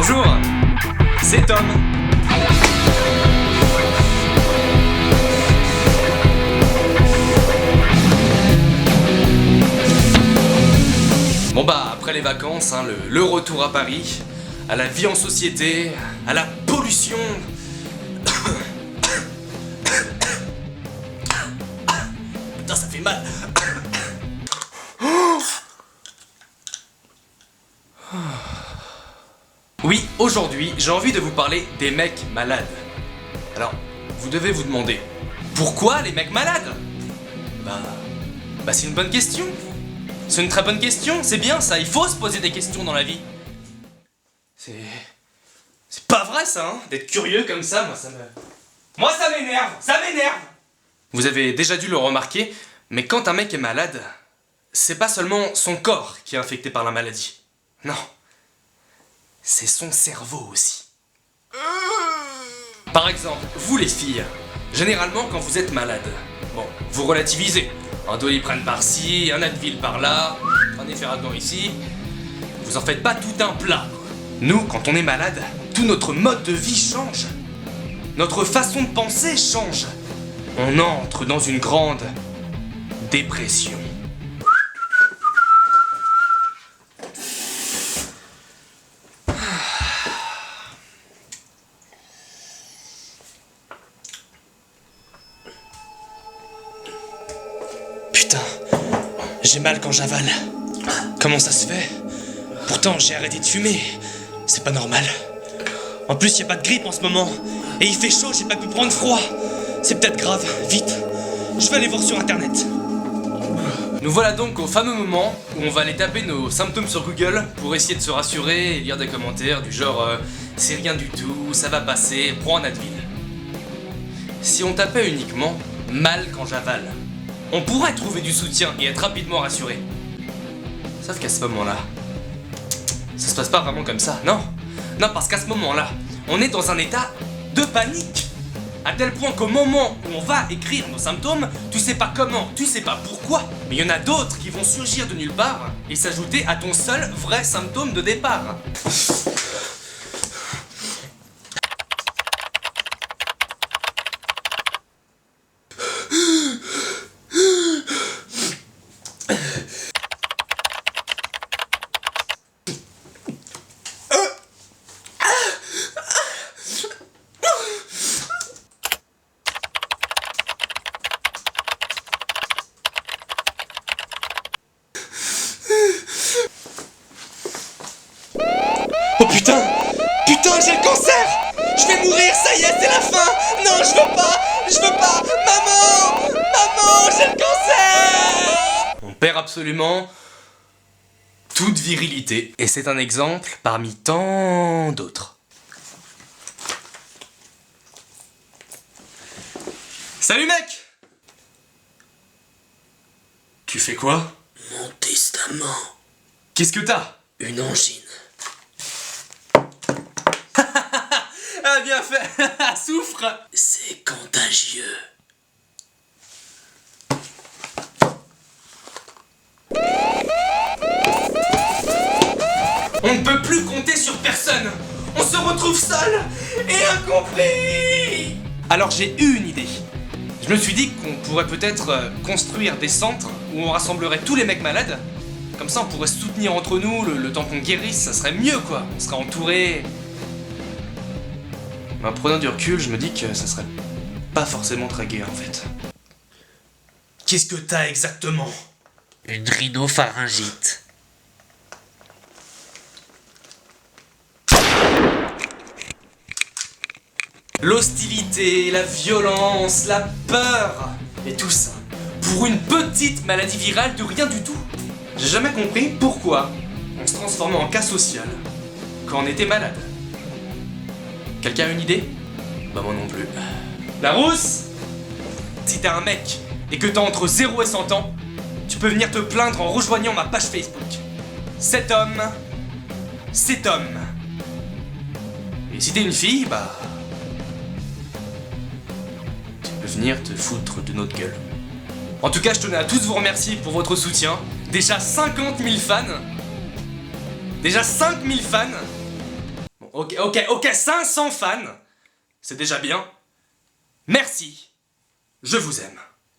Bonjour, c'est Tom. Bon bah, après les vacances, le retour à Paris, à la vie en société, à la pollution. Putain, ça fait mal. Oui, aujourd'hui, j'ai envie de vous parler des mecs malades. Alors, vous devez vous demander, pourquoi les mecs malades? Bah c'est une bonne question. C'est une très bonne question, c'est bien ça, il faut se poser des questions dans la vie. C'est pas vrai ça, hein, d'être curieux comme ça, moi ça m'énerve. Vous avez déjà dû le remarquer, mais quand un mec est malade, c'est pas seulement son corps qui est infecté par la maladie. Non. C'est son cerveau aussi. Par exemple, vous les filles, généralement quand vous êtes malade, bon, vous relativisez. Un Doliprane par-ci, un Advil par-là, un Efferalgan ici. Vous en faites pas tout un plat. Nous, quand on est malade, tout notre mode de vie change. Notre façon de penser change. On entre dans une grande dépression. Putain, j'ai mal quand j'avale. Comment ça se fait? Pourtant j'ai arrêté de fumer. C'est pas normal. En plus y a pas de grippe en ce moment. Et il fait chaud, j'ai pas pu prendre froid. C'est peut-être grave, vite. Je vais aller voir sur internet. Nous voilà donc au fameux moment où on va aller taper nos symptômes sur Google pour essayer de se rassurer et lire des commentaires du genre c'est rien du tout, ça va passer, prends un Advil. Si on tapait uniquement mal quand j'avale, on pourrait trouver du soutien et être rapidement rassuré. Sauf qu'à ce moment-là, ça se passe pas vraiment comme ça, non. Non, parce qu'à ce moment-là, on est dans un état de panique. À tel point qu'au moment où on va écrire nos symptômes, tu sais pas comment, tu sais pas pourquoi, mais il y en a d'autres qui vont surgir de nulle part et s'ajouter à ton seul vrai symptôme de départ. Oh putain! Putain, j'ai le cancer! Je vais mourir, ça y est, c'est la fin! Non, je veux pas! Maman, j'ai le cancer! On perd absolument toute virilité. Et c'est un exemple parmi tant d'autres. Salut mec! Tu fais quoi? Mon testament. Qu'est-ce que t'as? Une angine. Ah bien fait! Souffre! C'est contagieux. On ne peut plus compter sur personne! On se retrouve seul et incompris! Alors j'ai eu une idée. Je me suis dit qu'on pourrait peut-être construire des centres où on rassemblerait tous les mecs malades. Comme ça on pourrait se soutenir entre nous le temps qu'on guérisse, ça serait mieux quoi. On serait entourés. En prenant du recul, je me dis que ça serait pas forcément très gai en fait. Qu'est-ce que t'as exactement? Une rhinopharyngite. L'hostilité, la violence, la peur, et tout ça, pour une petite maladie virale de rien du tout. J'ai jamais compris pourquoi on se transformait en cas social quand on était malade. Quelqu'un a une idée? Bah moi non plus. La rousse? Si t'es un mec et que t'as entre 0 et 100 ans, tu peux venir te plaindre en rejoignant ma page Facebook. Cet homme, c'est Tom. Et si t'es une fille, bah... tu peux venir te foutre de notre gueule. En tout cas, je tenais à tous vous remercier pour votre soutien. Déjà 50 000 fans. Déjà 5 000 fans. Bon, ok, 500 fans. C'est déjà bien. Merci. Je vous aime.